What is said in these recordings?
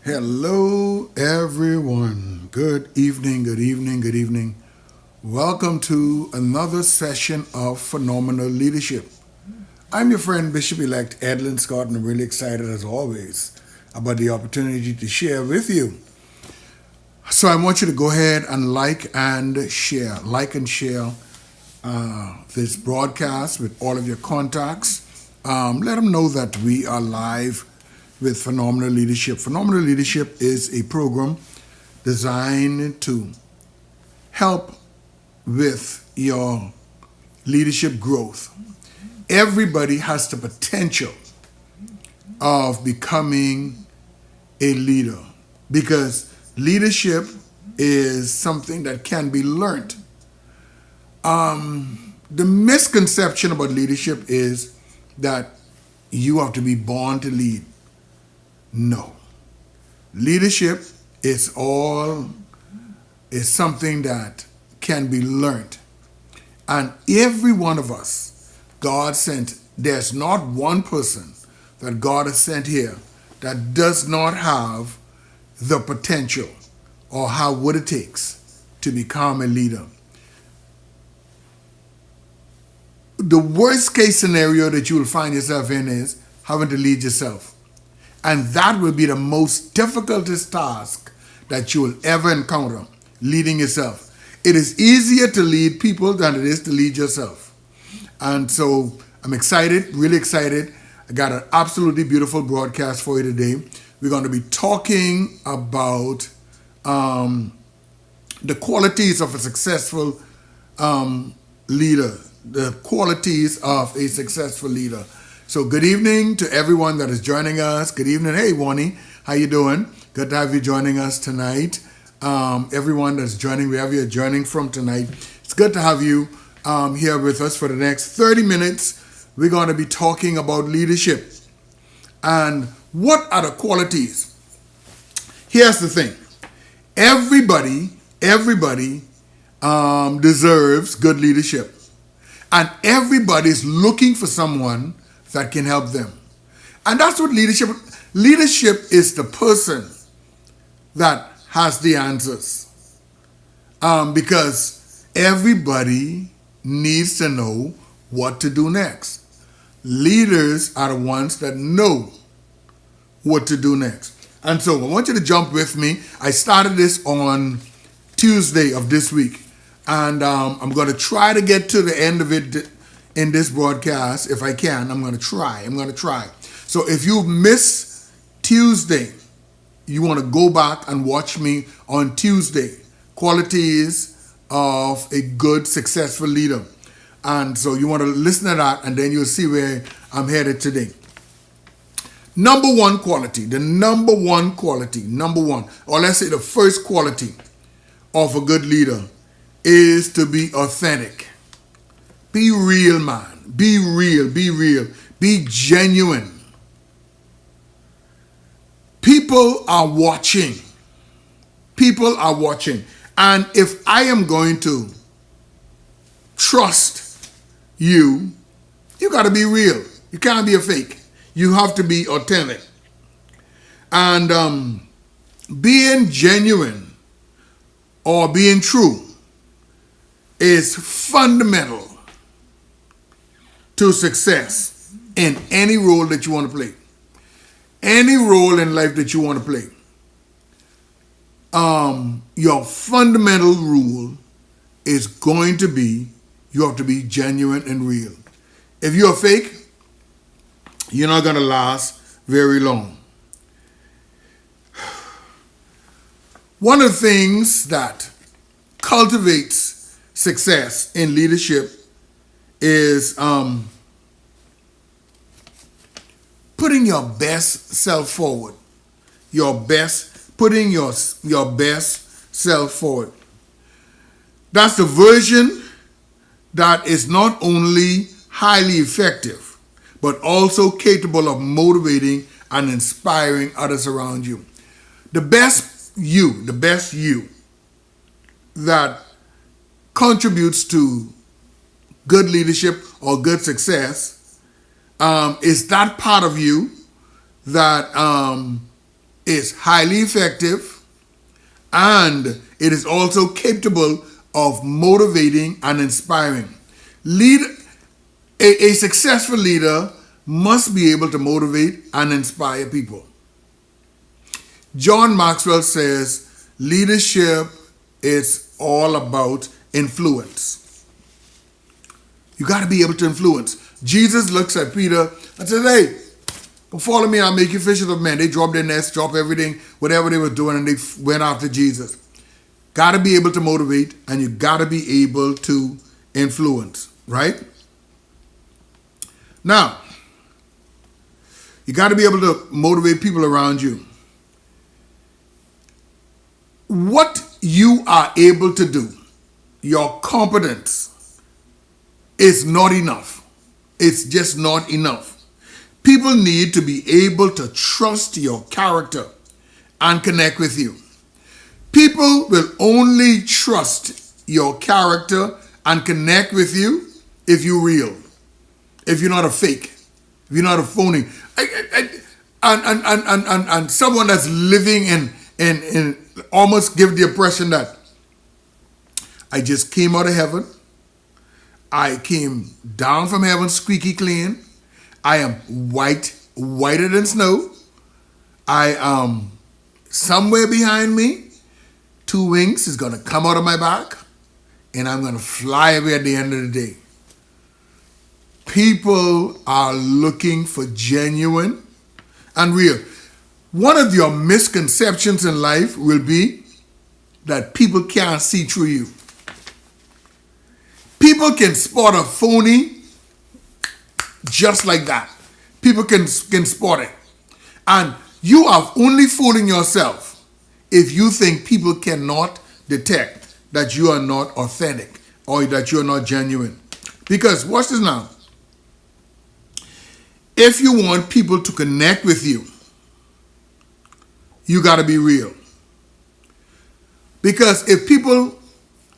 Hello, everyone. Good evening, good evening, good evening. Welcome to another session of Phenomenal Leadership. I'm your friend, Bishop elect Edlin Scott, and I'm really excited, as always, about the opportunity to share with you. So, I want you to go ahead and like and share this broadcast with all of your contacts. Let them know that we are live with Phenomenal Leadership. Phenomenal Leadership is a program designed to help with your leadership growth. Everybody has the potential of becoming a leader because leadership is something that can be learned. The misconception about leadership is that you have to be born to lead. No. Leadership is something that can be learned. And every one of us, God sent, there's not one person that God has sent here that does not have the potential or how what it takes to become a leader. The worst case scenario that you will find yourself in is having to lead yourself. And that will be the most difficultest task that you will ever encounter, leading yourself. It is easier to lead people than it is to lead yourself. And so I'm excited, really excited. I got an absolutely beautiful broadcast for you today. We're going to be talking about the qualities of a successful leader, the qualities of a successful leader. So good evening to everyone that is joining us. Good evening. Hey, Wani, how you doing? Good to have you joining us tonight. Everyone that's joining, wherever you're joining from tonight, it's good to have you here with us for the next 30 minutes. We're going to be talking about leadership. And what are the qualities? Here's the thing. Everybody deserves good leadership. And everybody's looking for someone that can help them. And that's what leadership is the person that has the answers. Because everybody needs to know what to do next. Leaders are the ones that know what to do next. And so I want you to jump with me. I started this on Tuesday of this week. And I'm going to try to get to the end of it in this broadcast. If I can, I'm going to try. So if you miss Tuesday, you want to go back and watch me on Tuesday. Qualities of a good, successful leader. And so you want to listen to that, and then you'll see where I'm headed today. Number one, or let's say the first quality of a good leader is to be authentic. Be real, man. Be real. Be genuine. People are watching. And if I am going to trust you, you got to be real. You can't be a fake. You have to be authentic. And being genuine or being true is fundamental to success in any role that you want to play. Any role in life that you want to play. Your fundamental rule is going to be you have to be genuine and real. If you're fake, you're not going to last very long. One of the things that cultivates success in leadership is putting your best self forward. Putting your best self forward. That's the version that is not only highly effective, but also capable of motivating and inspiring others around you. The best you that contributes to good leadership or good success is that part of you that is highly effective, and it is also capable of motivating and inspiring. A successful leader must be able to motivate and inspire people. John Maxwell says leadership is all about influence. You got to be able to influence. Jesus looks at Peter and says, hey, come follow me, I'll make you fishers of men. They dropped their nets, dropped everything, whatever they were doing, and they went after Jesus. Got to be able to motivate, and you got to be able to influence, right? Now, you got to be able to motivate people around you. What you are able to do, your competence, is not enough. It's just not enough. People need to be able to trust your character and connect with you. People will only trust your character and connect with you if you're real, if you're not a fake, if you're not a phony. And someone that's living in almost give the impression that I just came out of heaven. I came down from heaven squeaky clean. I am whiter than snow. I am somewhere behind me. 2 wings is going to come out of my back, and I'm going to fly away at the end of the day. People are looking for genuine and real. One of your misconceptions in life will be that people can't see through you. People can spot a phony just like that. People can spot it. And you are only fooling yourself if you think people cannot detect that you are not authentic or that you are not genuine. Because, watch this now. If you want people to connect with you, you got to be real. Because if people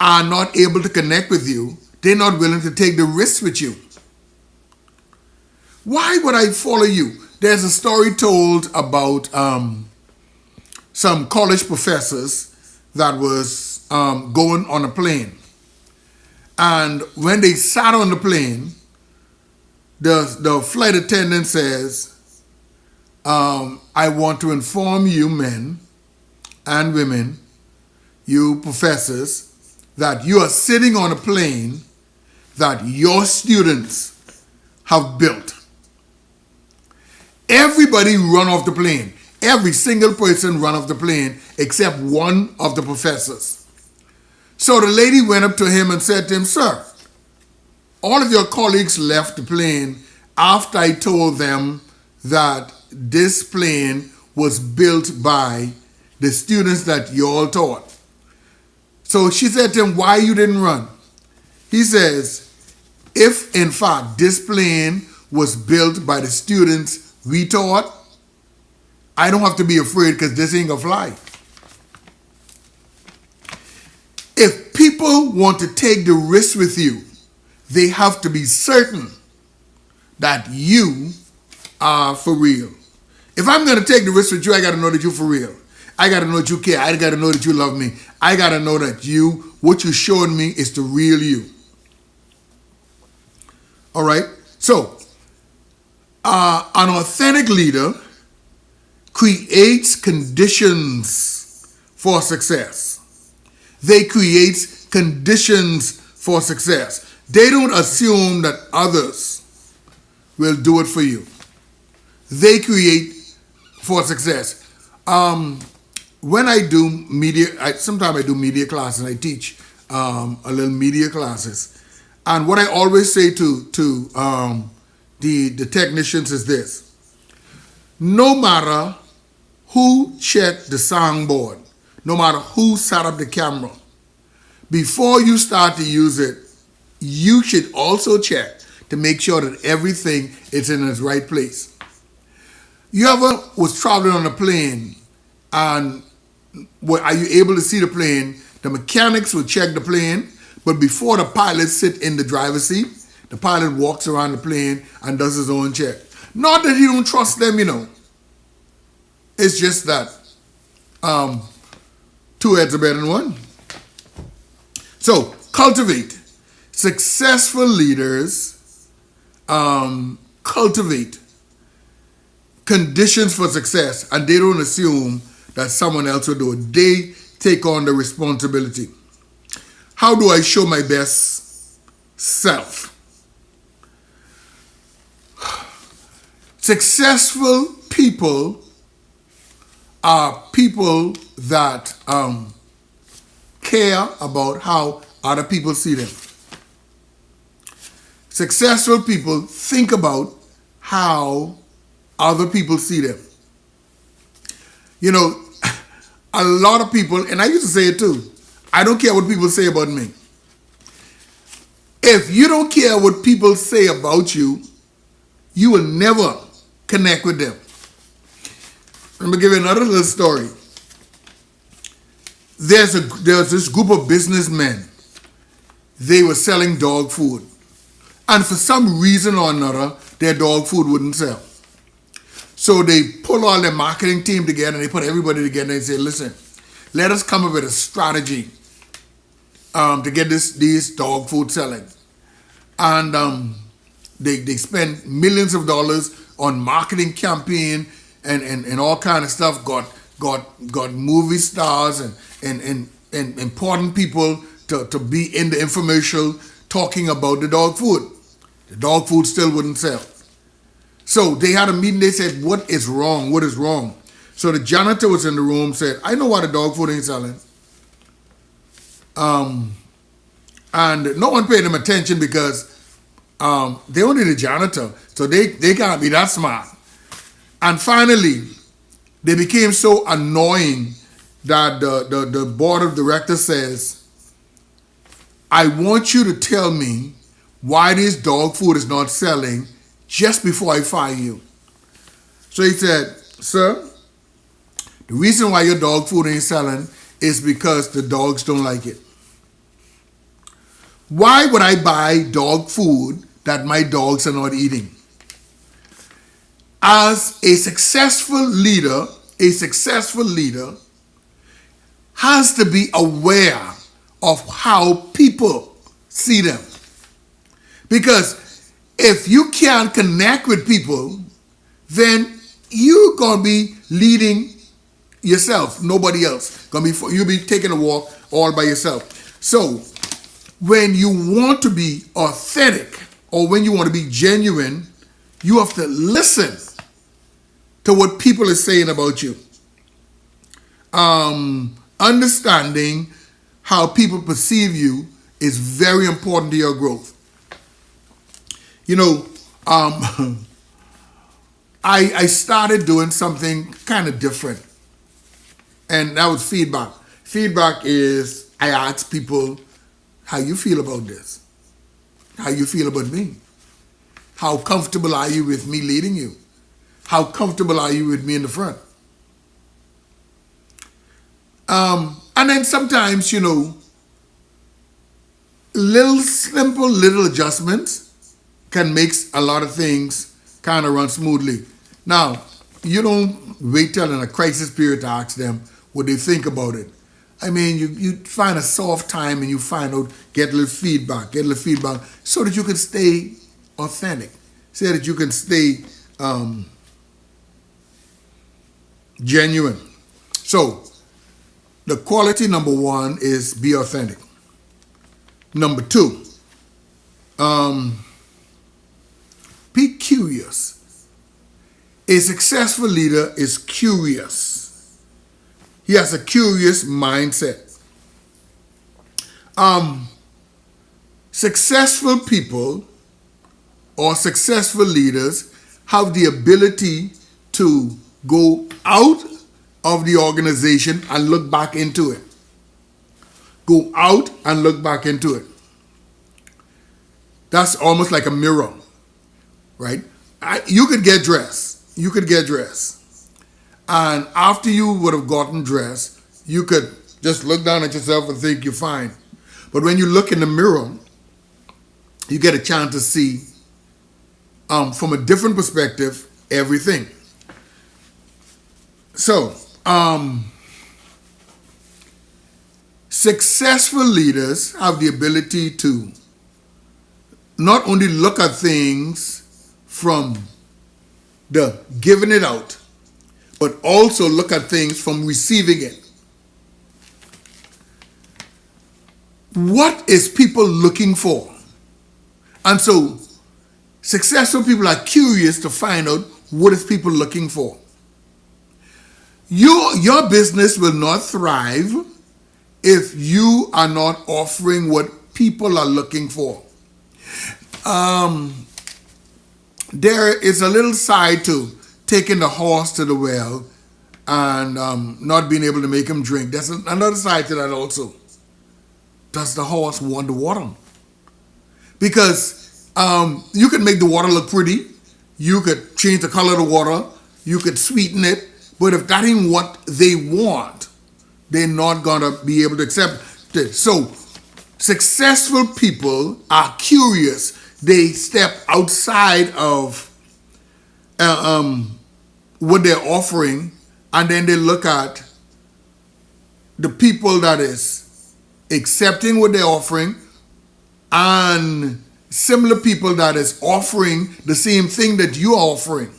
are not able to connect with you, they're not willing to take the risk with you. Why would I follow you? There's a story told about some college professors that was going on a plane. And when they sat on the plane, the flight attendant says, I want to inform you men and women, you professors, that you are sitting on a plane that your students have built. Everybody run off the plane. Every single person run off the plane except one of the professors. So the lady went up to him and said to him, sir, all of your colleagues left the plane after I told them that this plane was built by the students that you all taught. So she said to him, why you didn't run? He says, if in fact this plane was built by the students we taught, I don't have to be afraid because this ain't gonna fly. If people want to take the risk with you, they have to be certain that you are for real. If I'm gonna take the risk with you, I gotta know that you're for real. I gotta know that you care. I gotta know that you love me. I gotta know that what you're showing me is the real you. All right? So, an authentic leader creates conditions for success. They create conditions for success. They don't assume that others will do it for you. They create for success. When I do media, sometimes I do media classes and I teach a little media classes. And what I always say to the technicians is this: no matter who checked the soundboard, no matter who set up the camera, before you start to use it, you should also check to make sure that everything is in its right place. You ever was traveling on a plane and are you able to see the plane? The mechanics will check the plane, but before the pilot sit in the driver's seat, the pilot walks around the plane and does his own check. Not that he don't trust them, It's just that Um, two heads are better than one. So cultivate. Successful leaders cultivate conditions for success, and they don't assume that someone else will do it. They take on the responsibility. How do I show my best self? Successful people are people that care about how other people see them. Successful people think about how other people see them. You know, a lot of people, and I used to say it too, I don't care what people say about me. If you don't care what people say about you, you will never connect with them. Let me give you another little story. There's this group of businessmen. They were selling dog food. And for some reason or another, their dog food wouldn't sell. So they pull all their marketing team together and they put everybody together and say, listen, let us come up with a strategy to get these dog food selling. And they spend millions of dollars on marketing campaign and all kind of stuff. Got movie stars and important people to be in the infomercial talking about the dog food. The dog food still wouldn't sell. So they had a meeting. They said, what is wrong? What is wrong? So the janitor was in the room, said, I know why the dog food ain't selling. And no one paid them attention because they only the janitor. So they can't be that smart. And finally, they became so annoying that the board of directors says, I want you to tell me why this dog food is not selling just before I fire you. So he said, sir, the reason why your dog food ain't selling is because the dogs don't like it. Why would I buy dog food that my dogs are not eating? As a successful leader has to be aware of how people see them. Because if you can't connect with people, then you're going to be leading yourself, nobody else. You'll be taking a walk all by yourself. So when you want to be authentic or when you want to be genuine, you have to listen to what people are saying about you. Understanding how people perceive you is very important to your growth. You know, I started doing something kind of different, and that was feedback. Feedback is I ask people, how you feel about this? How you feel about me? How comfortable are you with me leading you? How comfortable are you with me in the front? And then sometimes, you know, little adjustments can make a lot of things kind of run smoothly. Now, you don't wait till in a crisis period to ask them what they think about it. I mean, you find a soft time and you find out, get a little feedback so that you can stay authentic, so that you can stay genuine. So, the quality number one is be authentic. Number two, be curious. A successful leader is curious. He has a curious mindset. Successful people or successful leaders have the ability to go out of the organization and look back into it. Go out and look back into it. That's almost like a mirror, right? You could get dressed. And after you would have gotten dressed, you could just look down at yourself and think you're fine. But when you look in the mirror, you get a chance to see from a different perspective everything. So, Successful leaders have the ability to not only look at things from the giving it out, but also look at things from receiving it. What is people looking for? And so successful people are curious to find out what is people looking for. Your business will not thrive if you are not offering what people are looking for. There is a little side to taking the horse to the well and not being able to make him drink. There's another side to that also. Does the horse want the water? Because you can make the water look pretty. You could change the color of the water. You could sweeten it. But if that ain't what they want, they're not going to be able to accept it. So successful people are curious. They step outside of what they're offering, and then they look at the people that is accepting what they're offering and similar people that is offering the same thing that you are offering.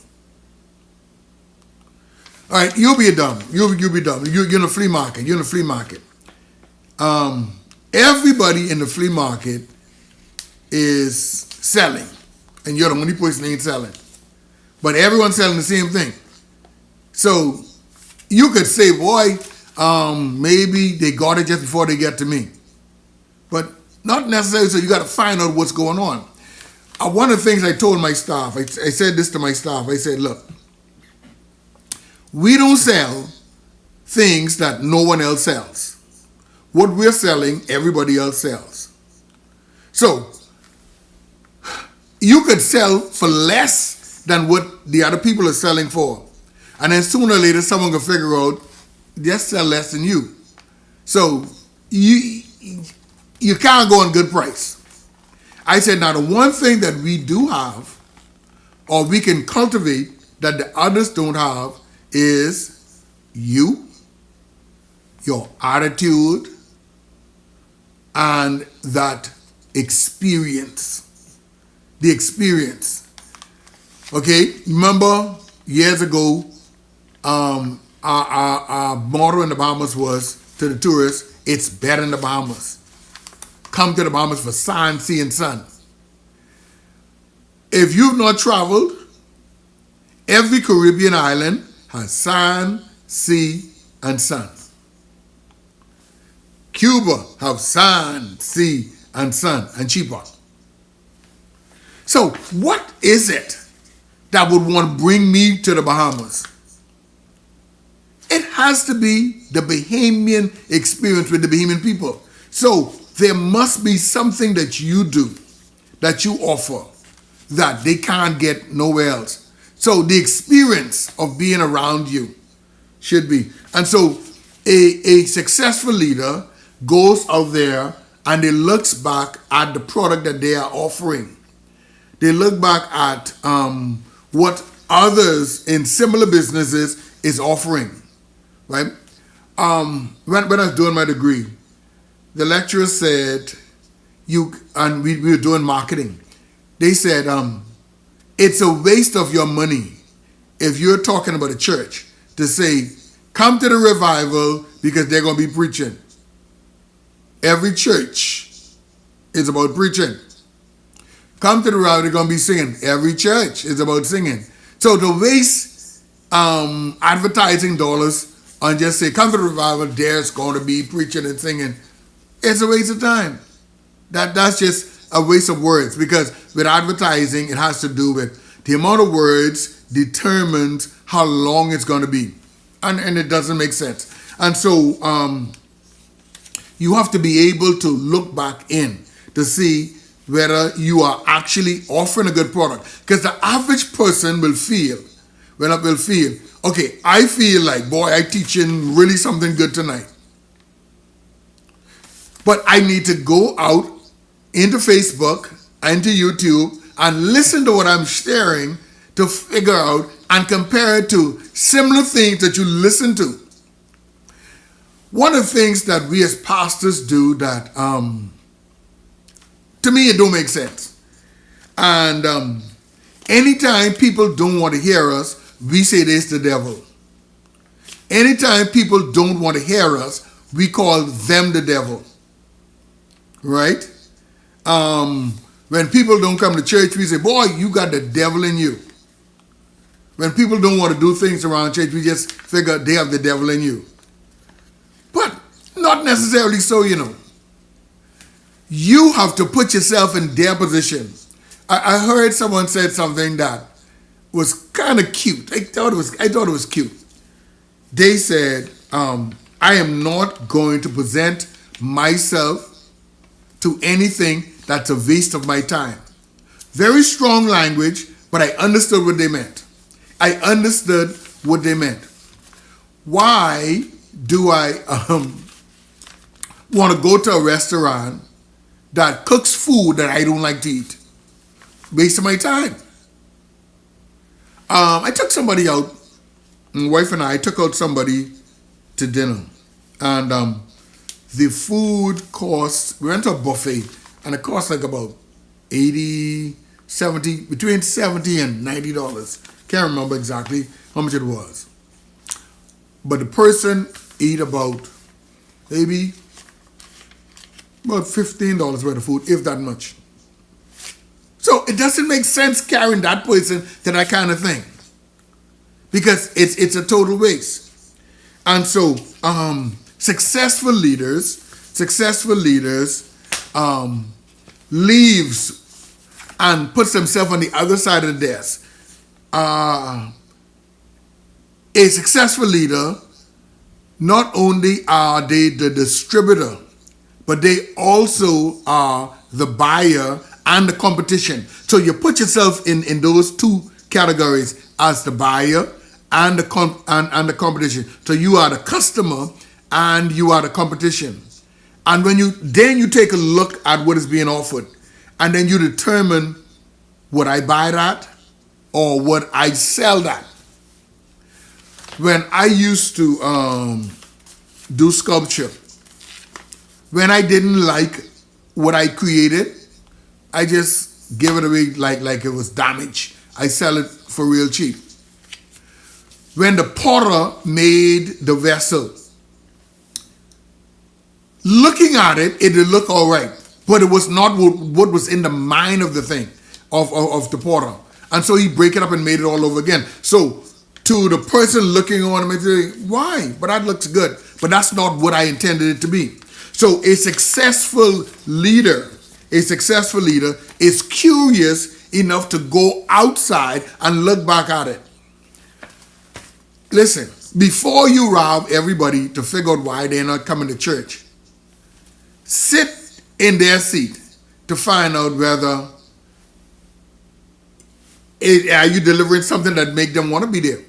All right, you'll be dumb. You'll be dumb. You're in a flea market. You're in a flea market. Everybody in the flea market is selling, and you're the only person that ain't selling. But everyone's selling the same thing. So you could say, boy, maybe they got it just before they get to me. But not necessarily, so you got to find out what's going on. One of the things I told my staff, I said this to my staff, I said, look, we don't sell things that no one else sells. What we're selling, everybody else sells. So you could sell for less than what the other people are selling for. And then sooner or later, someone can figure out, just sell less than you. So you can't go on good price. I said, now the one thing that we do have, or we can cultivate that the others don't have, is you, your attitude, and that experience. The experience. Okay, remember years ago, our motto in the Bahamas was to the tourists, it's better in the Bahamas. Come to the Bahamas for sand, sea, and sun. If you've not traveled, every Caribbean island has sand, sea, and sun. Cuba have sand, sea, and sun, and cheaper. So what is it that would want to bring me to the Bahamas? It has to be the Bahamian experience with the Bahamian people. So there must be something that you do, that you offer, that they can't get nowhere else. So the experience of being around you should be. And so a successful leader goes out there and they looks back at the product that they are offering. They look back at what others in similar businesses is offering, right? When I was doing my degree, the lecturer said, we were doing marketing. They said, it's a waste of your money if you're talking about a church to say, come to the revival because they're going to be preaching. Every church is about preaching. Come to the revival, they're going to be singing. Every church is about singing. So to waste advertising dollars and just say, come to the revival, there's going to be preaching and singing, it's a waste of time. That's just a waste of words, because with advertising, it has to do with the amount of words determines how long it's going to be. And it doesn't make sense. And so you have to be able to look back in to see whether you are actually offering a good product. Because the average person will feel, okay, I feel like, boy, I'm teaching really something good tonight. But I need to go out into Facebook, into YouTube, and listen to what I'm sharing to figure out and compare it to similar things that you listen to. One of the things that we as pastors do that, to me, it don't make sense. And anytime people don't want to hear us, we say there's the devil. Anytime people don't want to hear us, we call them the devil. Right? When people don't come to church, we say, boy, you got the devil in you. When people don't want to do things around church, we just figure they have the devil in you. But not necessarily so, you know. You have to put yourself in their position. I heard someone said something that was kind of cute. I thought it was cute. They said, I am not going to present myself to anything that's a waste of my time. Very strong language, but I understood what they meant. I understood what they meant. Why do I want to go to a restaurant that cooks food that I don't like to eat? Waste of my time. I took somebody out, my wife and I took out somebody to dinner. And the food cost, we went to a buffet, and it cost like about 80, 70, between 70 and $90. Can't remember exactly how much it was. But the person ate about maybe about $15 worth of food, if that much. So it doesn't make sense carrying that person to that kind of thing, because it's a total waste. And so successful leaders leaves and puts themselves on the other side of the desk. A successful leader, not only are they the distributor, but they also are the buyer and the competition. So you put yourself in those two categories as the buyer and the competition. So you are the customer and you are the competition. And when you take a look at what is being offered, and then you determine, would I buy that or would I sell that? When I used to do sculpture, when I didn't like what I created, I just give it away like it was damaged. I sell it for real cheap. When the potter made the vessel, looking at it, it would look all right, but it was not what was in the mind of the thing, of the potter. And so he break it up and made it all over again. So to the person looking on it, say, why? But that looks good. But that's not what I intended it to be. So a successful leader is curious enough to go outside and look back at it. Listen, before you rob everybody to figure out why they're not coming to church, sit in their seat to find out whether are you delivering something that make them want to be there.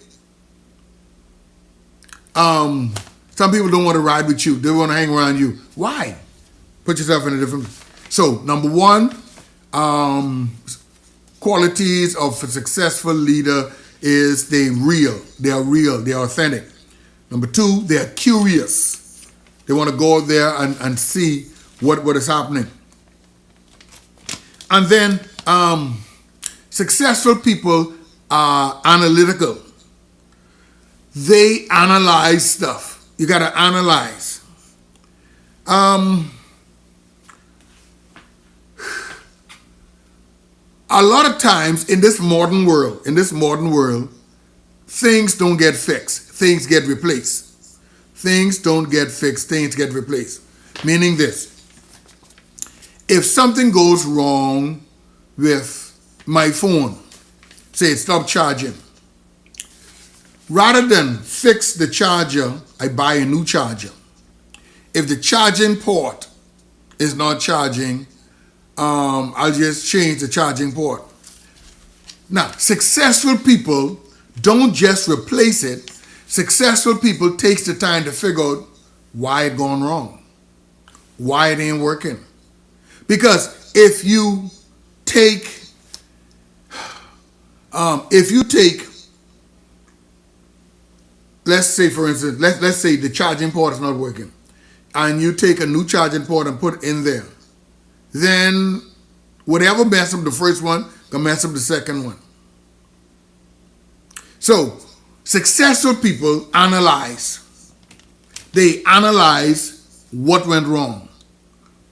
Some people don't want to ride with you. They want to hang around you. Why? Put yourself in a different... So, number one, qualities of a successful leader is they are real, they are authentic. Number two, they are curious. They want to go out there and see what is happening. And then successful people are analytical. They analyze stuff. You got to analyze. A lot of times in this modern world, things don't get fixed. Things get replaced. Things don't get fixed. Things get replaced. Meaning this. If something goes wrong with my phone, say it stopped charging, rather than fix the charger, I buy a new charger. If the charging port is not charging, I'll just change the charging port. Now, successful people don't just replace it. Successful people takes the time to figure out why it gone wrong, why it ain't working. Because if you take let's say, for instance, let's say the charging port is not working, and you take a new charging port and put it in there. Then whatever mess up the first one can mess up the second one. So successful people analyze. They analyze what went wrong,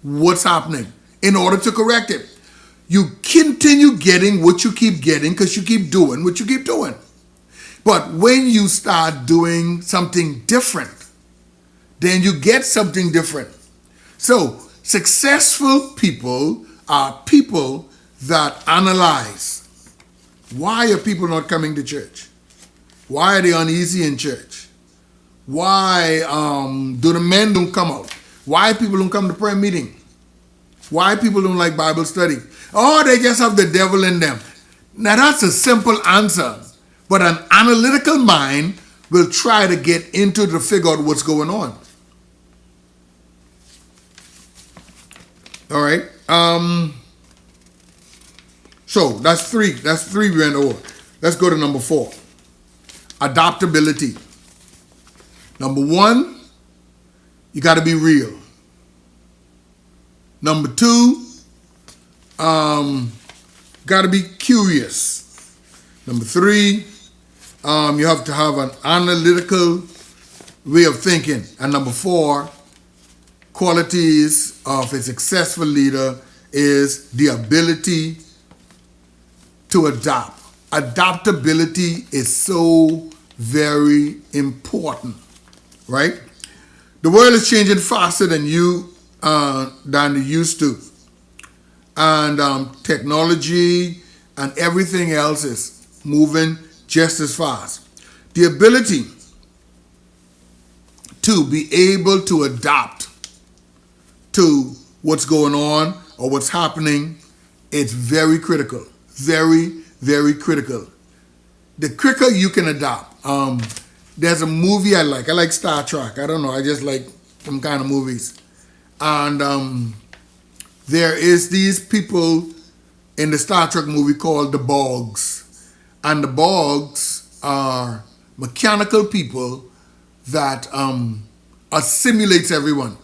what's happening, in order to correct it. You continue getting what you keep getting because you keep doing what you keep doing. But when you start doing something different, then you get something different. So successful people are people that analyze. Why are people not coming to church? Why are they uneasy in church? Why do the men don't come out? Why people don't come to prayer meeting? Why people don't like Bible study? Oh, they just have the devil in them. Now that's a simple answer, but an analytical mind will try to get into to figure out what's going on. All right. So that's three. That's three we went over. Let's go to number 4. Adaptability. Number 1, you got to be real. Number 2, got to be curious. Number 3, you have to have an analytical way of thinking. And number 4, qualities of a successful leader is the ability to adapt. Adaptability is so very important, right? The world is changing faster than it used to. And technology and everything else is moving just as fast. The ability to be able to adapt to what's going on or what's happening is very critical. Very, very critical. The quicker you can adapt. There's a movie I like. I like Star Trek. I don't know. I just like some kind of movies. And there is these people in the Star Trek movie called the Borgs. And the Borgs are mechanical people that assimilates everyone.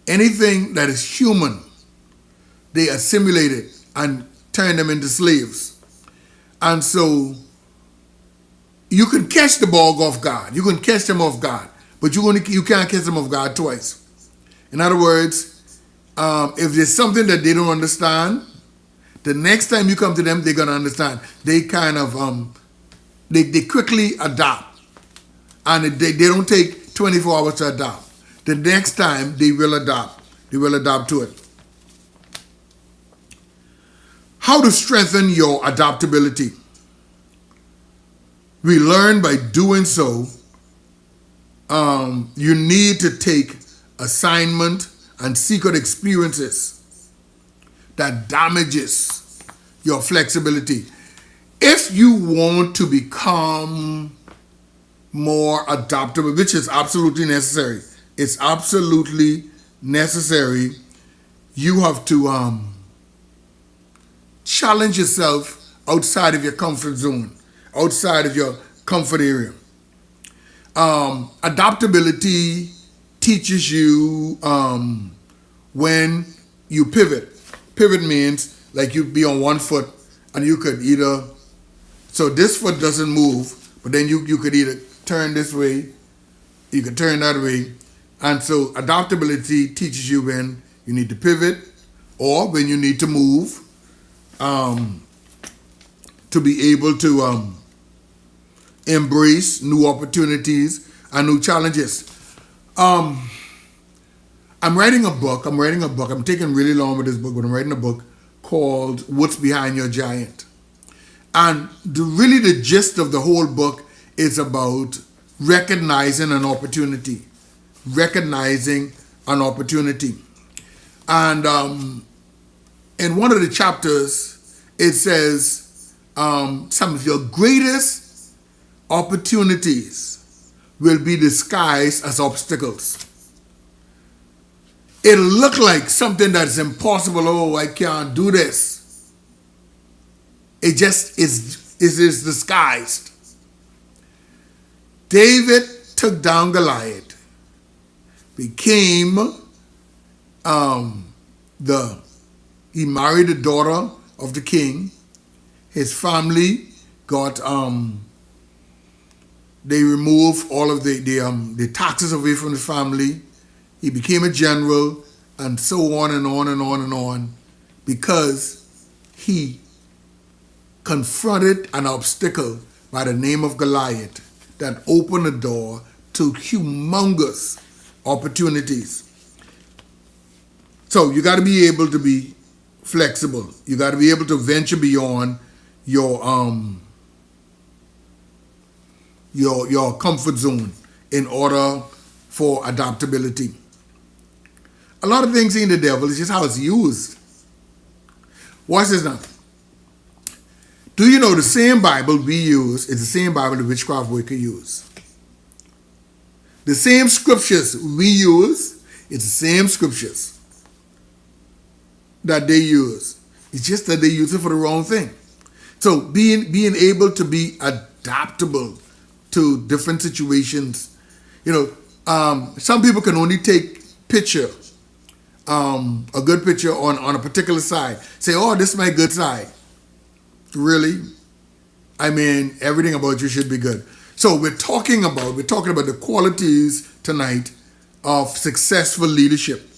Anything that is human, they assimilate it and turn them into slaves. And so you can catch the Borg off guard. You can catch them off guard. But you can't catch them off guard twice. In other words, if there's something that they don't understand, the next time you come to them, they're going to understand. They kind of, they quickly adapt. And they don't take 24 hours to adapt. The next time, they will adapt. They will adapt to it. How to strengthen your adaptability? We learn by doing so. You need to take assignment and secret experiences that damages your flexibility. If you want to become more adaptable, which is absolutely necessary, it's absolutely necessary, you have to challenge yourself outside of your comfort zone, outside of your comfort area. Adaptability teaches you when you pivot. Pivot means like you be on one foot and you could either, so this foot doesn't move, but then you could either turn this way, you could turn that way. And so adaptability teaches you when you need to pivot or when you need to move to be able to embrace new opportunities and new challenges. I'm writing a book. I'm taking really long with this book, but I'm writing a book called What's Behind Your Giant. And really the gist of the whole book is about recognizing an opportunity. Recognizing an opportunity. And in one of the chapters, it says some of your greatest opportunities will be disguised as obstacles. It'll look like something that's impossible. Oh, I can't do this. It just is disguised. David took down Goliath, became he married the daughter of the king. His family got they removed all of the taxes away from the family. He became a general, and so on and on and on and on, because he confronted an obstacle by the name of Goliath that opened the door to humongous opportunities. So you got to be able to be flexible. You got to be able to venture beyond your comfort zone in order for adaptability. A lot of things in the devil is just how it's used. Watch this now. Do you know the same Bible we use is the same Bible the witchcraft worker use? The same scriptures we use, it's the same scriptures that they use. It's just that they use it for the wrong thing. So being able to be adaptable to different situations. Some people can only take picture, a good picture on a particular side. Say, oh, this is my good side. Really? I mean, everything about you should be good. So we're talking about the qualities tonight of successful leadership.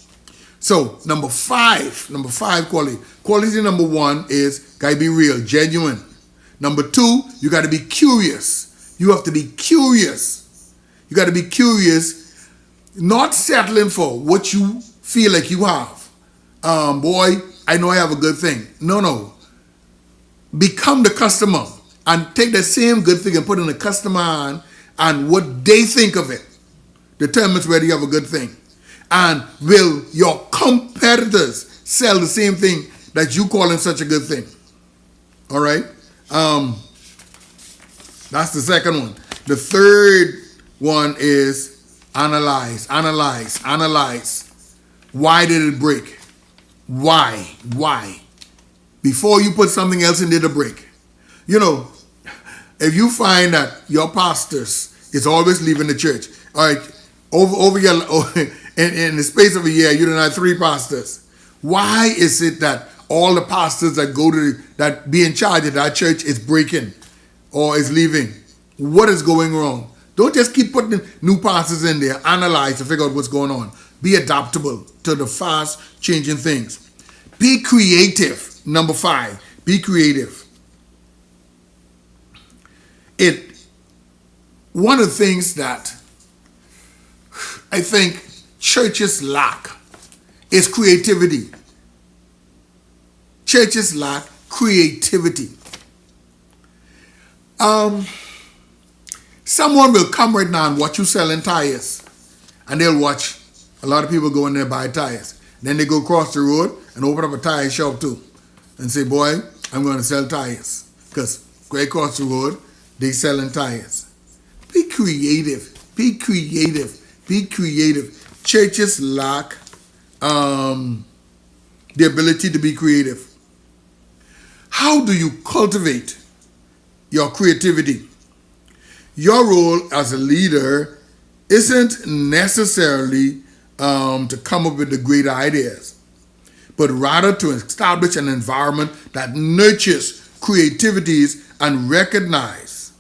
So number five quality. Quality number one is gotta be real, genuine. Number two, you gotta be curious. You have to be curious. You gotta be curious, not settling for what you feel like you have. Boy, I know I have a good thing. No. Become the customer and take the same good thing and put it in the customer hand, and what they think of it determines whether you have a good thing. And will your competitors sell the same thing that you calling such a good thing? All right? That's the second one. The third one is analyze. Why did it break? Why? Before you put something else in there to break. If you find that your pastors is always leaving the church, all right, over in the space of a year, you don't have 3 pastors. Why is it that all the pastors that be in charge of that church is breaking or is leaving? What is going wrong? Don't just keep putting new pastors in there. Analyze to figure out what's going on. Be adaptable to the fast changing things. Be creative. Number 5, be creative. One of the things that I think churches lack is creativity. Churches lack creativity. Someone will come right now and watch you selling tires, and they'll watch a lot of people go in there and buy tires. Then they go across the road and open up a tire shop too and say, boy, I'm going to sell tires, because right across the road, they selling tires. Be creative. Be creative. Be creative. Churches lack the ability to be creative. How do you cultivate your creativity? Your role as a leader isn't necessarily to come up with the great ideas, but rather to establish an environment that nurtures creativities and recognize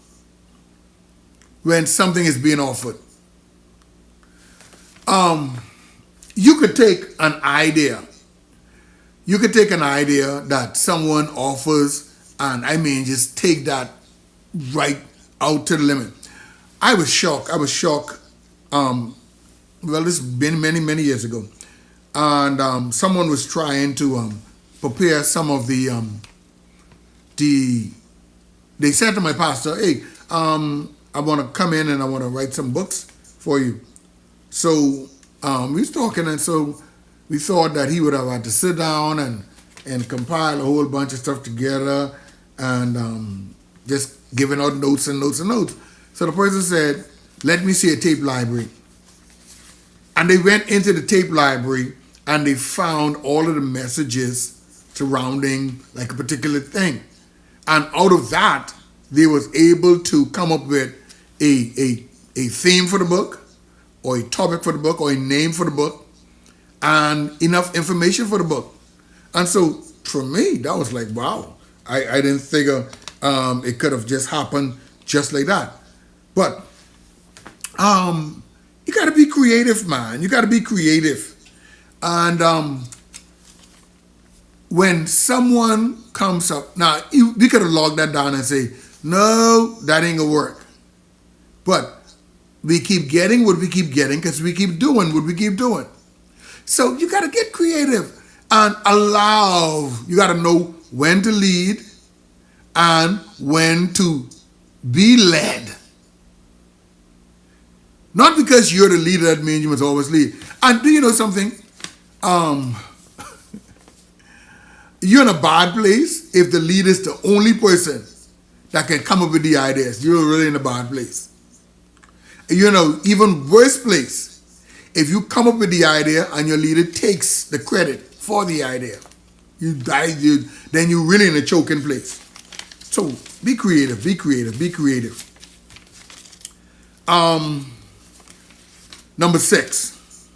when something is being offered. You could take an idea. You could take an idea that someone offers, and just take that right out to the limit. I was shocked. This has been many, many years ago. And someone was trying to prepare some of they said to my pastor, hey, I want to come in and I want to write some books for you. So we was talking, and so we thought that he would have had to sit down and compile a whole bunch of stuff together and just giving out notes and notes and notes. So the person said, let me see a tape library. And they went into the tape library and they found all of the messages surrounding like a particular thing. And out of that, they was able to come up with a a theme for the book, or a topic for the book, or a name for the book, and enough information for the book. And so for me, that was like, wow. I didn't figure it could have just happened just like that. But you got to be creative, man. You got to be creative. And when someone comes up, now we could have logged that down and say, no, that ain't gonna work. But we keep getting what we keep getting because we keep doing what we keep doing. So you got to get creative and you got to know when to lead and when to be led. Not because you're the leader that means you must always lead. And do you know something? You're in a bad place if the leader is the only person that can come up with the ideas. You're really in a bad place. You know, even worse place if you come up with the idea and your leader takes the credit for the idea. Then you're really in a choking place. So be creative, be creative, be creative. Number 6.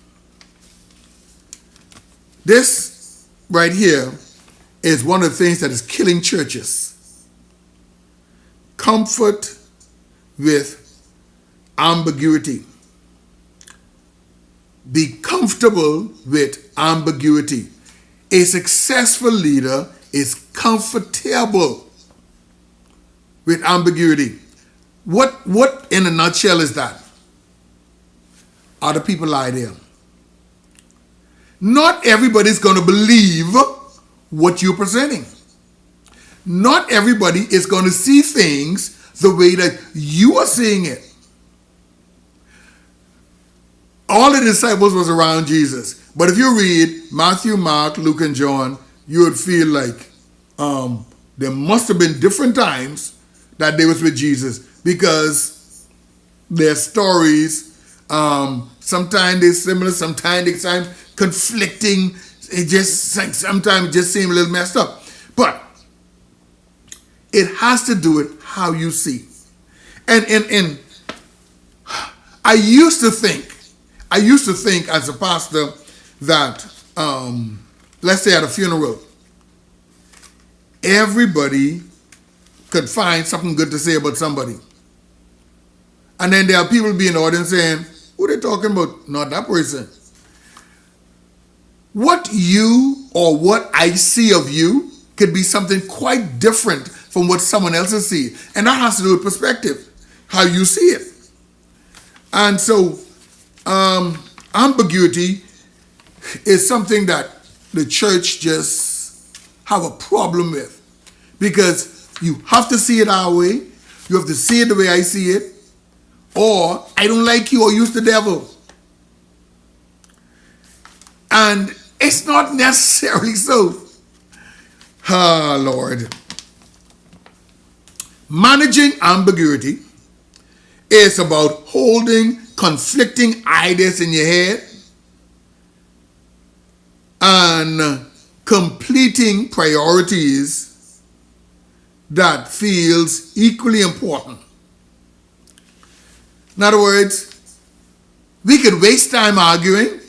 This right here is one of the things that is killing churches. Comfort with ambiguity. Be comfortable with ambiguity. A successful leader is comfortable with ambiguity. What in a nutshell is that? Other people lie there. Not everybody's going to believe what you're presenting. Not everybody is going to see things the way that you are seeing it. All the disciples was around Jesus. But if you read Matthew, Mark, Luke, and John, you would feel like there must have been different times that they was with Jesus, because their stories, sometimes they're similar, sometimes they're conflicting. Sometimes it just seems a little messed up. But it has to do with how you see. And I used to think as a pastor that, let's say at a funeral, everybody could find something good to say about somebody. And then there are people being in the audience saying, who are they talking about? Not that person. What you or what I see of you could be something quite different from what someone else is seeing. And that has to do with perspective, how you see it. And so ambiguity is something that the church just have a problem with, because you have to see it our way, you have to see it the way I see it, or I don't like you, or use the devil. And it's not necessarily so. Ah, Lord. Managing ambiguity is about holding conflicting ideas in your head and completing priorities that feels equally important. In other words, we could waste time arguing,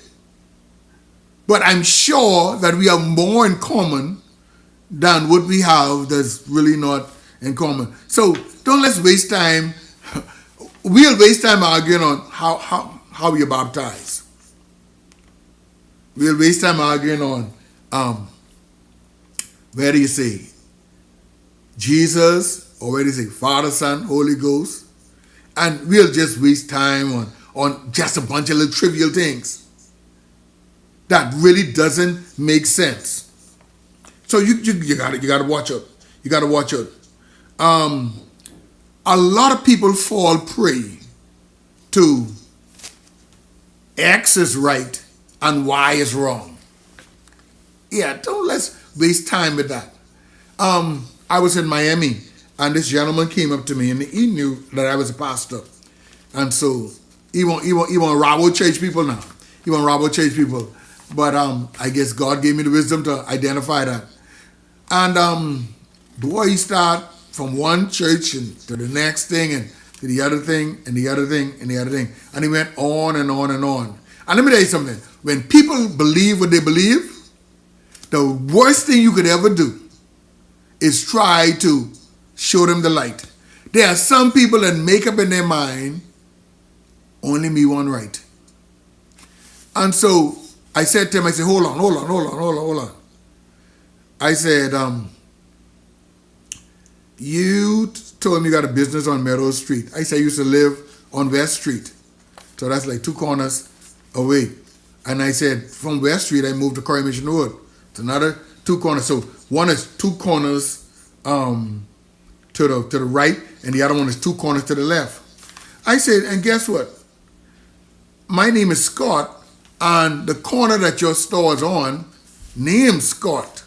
but I'm sure that we have more in common than what we have that's really not in common. So don't let's waste time. We'll waste time arguing on how you're baptized. We'll waste time arguing on where do you say Jesus, or where do you say Father, Son, Holy Ghost, and we'll just waste time on just a bunch of little trivial things that really doesn't make sense. So you gotta watch out. You gotta watch out. A lot of people fall prey to X is right and Y is wrong. Yeah, don't let's waste time with that. I was in Miami, and this gentleman came up to me, and he knew that I was a pastor, and so he want rob church people now. He want rob church people, but I guess God gave me the wisdom to identify that. And boy, he start from one church and to the next thing, and to the other thing, and the other thing, and the other thing. And he went on and on and on. And let me tell you something. When people believe what they believe, the worst thing you could ever do is try to show them the light. There are some people that make up in their mind, only me one right. And so I said to him, I said, hold on. I said, you told me you got a business on Meadows Street. I said I used to live on West Street. So that's like 2 corners away. And I said, from West Street, I moved to Coronation Road. It's another 2 corners. So one is 2 corners to the right, and the other one is 2 corners to the left. I said, and guess what? My name is Scott, and the corner that your store is on, named Scott,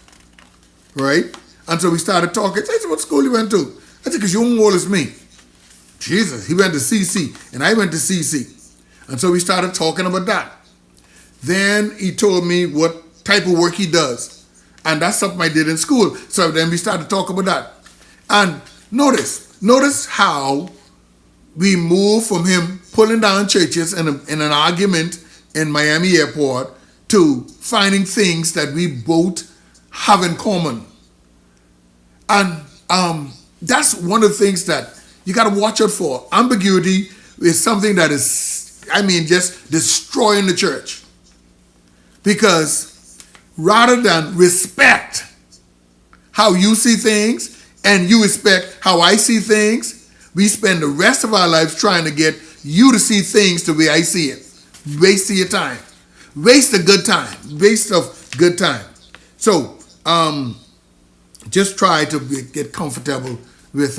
right? And so we started talking. I said, what school you went to? I said, because you're old as me. Jesus, he went to CC, and I went to CC. And so we started talking about that. Then he told me what type of work he does. And that's something I did in school. So then we started talking about that. And notice how we moved from him pulling down churches in an argument in Miami Airport to finding things that we both have in common. And that's one of the things that you got to watch out for. Ambiguity is something that is, just destroying the church. Because rather than respect how you see things and you respect how I see things, we spend the rest of our lives trying to get you to see things the way I see it. Waste of your time. Waste of good time. Waste of good time. So, just try to get comfortable with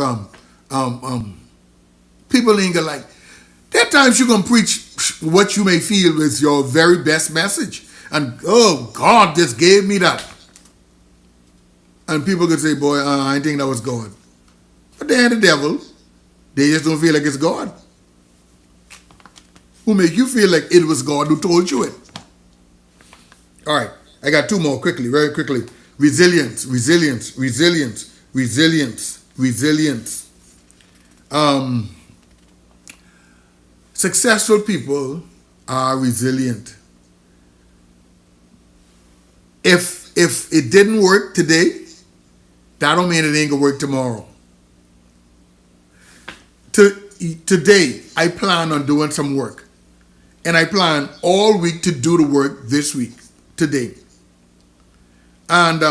people ain't gonna like. There are times you're gonna preach what you may feel is your very best message. And, oh, God just gave me that. And people could say, boy, I didn't think that was God. But they ain't the devil. They just don't feel like it's God. Who make you feel like it was God who told you it? All right, I got 2 more quickly, very quickly. Resilience. Successful people are resilient. If it didn't work today, that don't mean it ain't gonna work tomorrow. Today, I plan on doing some work. And I plan all week to do the work this week, today. And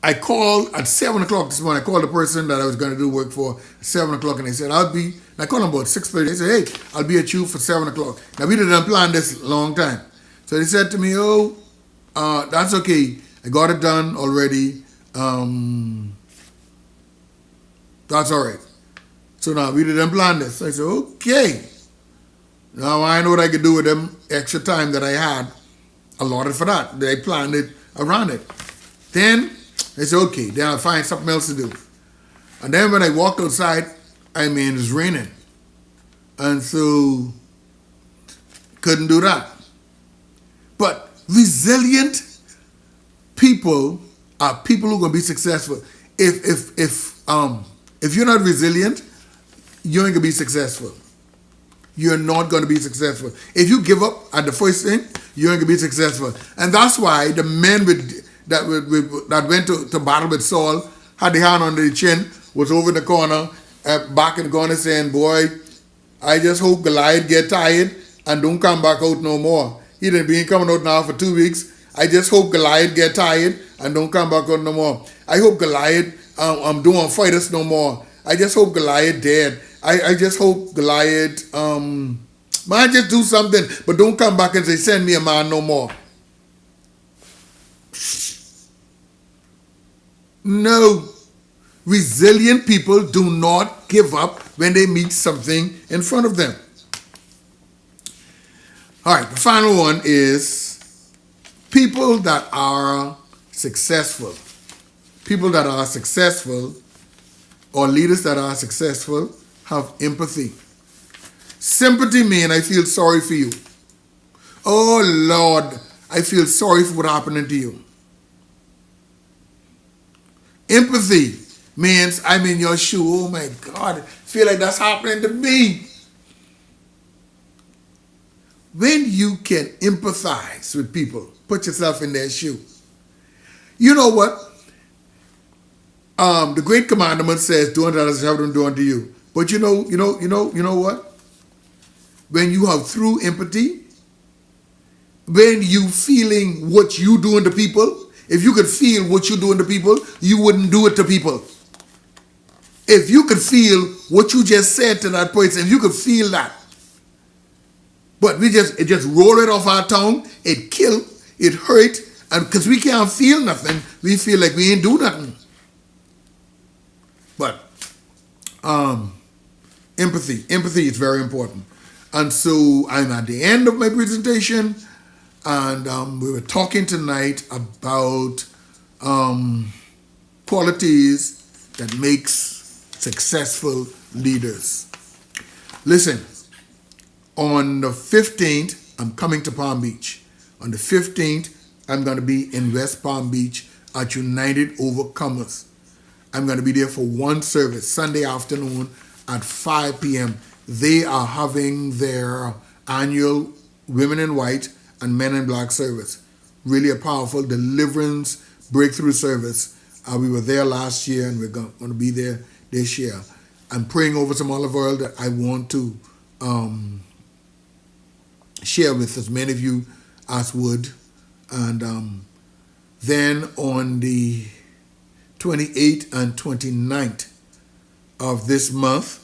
I called at 7 o'clock this morning. I called the person that I was going to do work for at 7 o'clock, and they said, and I called them about 6:30. They said, hey, I'll be at you for 7 o'clock. Now, we didn't plan this a long time. So they said to me, that's okay. I got it done already. That's all right. So now we didn't plan this. I said, okay. Now I know what I could do with them extra time that I had allotted for that. They planned it around it. Then I said, okay, then I'll find something else to do. And then when I walked outside, it's raining. And so couldn't do that. But resilient people are people who are going to be successful. If you're not resilient, you ain't going to be successful. You're not going to be successful. If you give up at the first thing, you ain't going to be successful. And that's why the men that went to battle with Saul, had the hand under the chin, was over in the corner, back in the corner saying, boy, I just hope Goliath get tired and don't come back out no more. He done been coming out now for 2 weeks. I just hope Goliath get tired and don't come back out no more. I hope Goliath don't fight us no more. I just hope Goliath dead. I just hope Goliath, man, just do something, but don't come back and say, send me a man no more. No. Resilient people do not give up when they meet something in front of them. All right, the final one is people that are successful. People that are successful or leaders that are successful have empathy. Sympathy means I feel sorry for you. Oh Lord, I feel sorry for what happened to you. Empathy means I'm in your shoe. Oh my God, feel like that's happening to me. When you can empathize with people, put yourself in their shoe. You know what? The Great Commandment says, "Do unto others as heaven do unto you." But you know what? When you have true empathy, when you feeling what you doing to people, if you could feel what you doing to people, you wouldn't do it to people. If you could feel what you just said to that person, if you could feel that, but it just roll it off our tongue, it kill, it hurt, and because we can't feel nothing, we feel like we ain't do nothing. But empathy is very important. And so I'm at the end of my presentation, and we were talking tonight about qualities that makes successful leaders. Listen, on the 15th, I'm coming to Palm Beach. On the 15th, I'm going to be in West Palm Beach at United Overcomers. I'm going to be there for one service, Sunday afternoon at 5 p.m. They are having their annual Women in White and Men in Black service. Really a powerful deliverance breakthrough service. We were there last year, and we're going to be there this year. I'm praying over some olive oil that I want to share with as many of you as would. And then on the 28th and 29th of this month,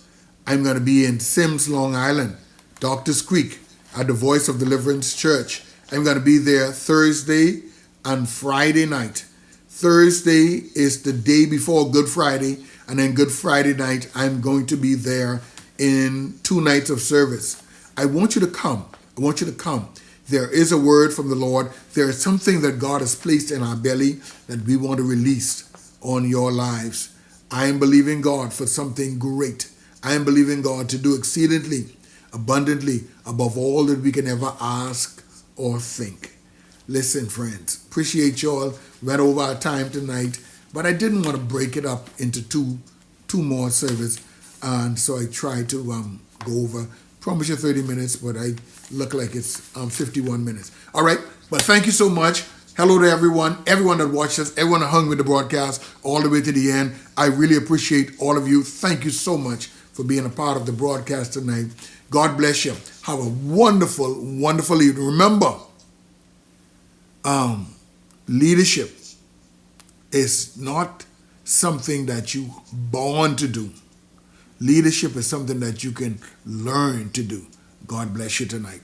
I'm going to be in Sims, Long Island, Doctors Creek, at the Voice of Deliverance Church. I'm going to be there Thursday and Friday night. Thursday is the day before Good Friday, and then Good Friday night, I'm going to be there in 2 nights of service. I want you to come. I want you to come. There is a word from the Lord. There is something that God has placed in our belly that we want to release on your lives. I am believing God for something great. I am believing God to do exceedingly, abundantly, above all that we can ever ask or think. Listen, friends, appreciate y'all. Went over our time tonight, but I didn't want to break it up into two more services, and so I tried to go over. Promise you 30 minutes, but I look like it's 51 minutes. All right, but thank you so much. Hello to everyone that watched us, everyone that hung with the broadcast all the way to the end. I really appreciate all of you. Thank you so much for being a part of the broadcast tonight. God bless you. Have a wonderful, wonderful evening. Remember, leadership is not something that you born to do. Leadership is something that you can learn to do. God bless you tonight.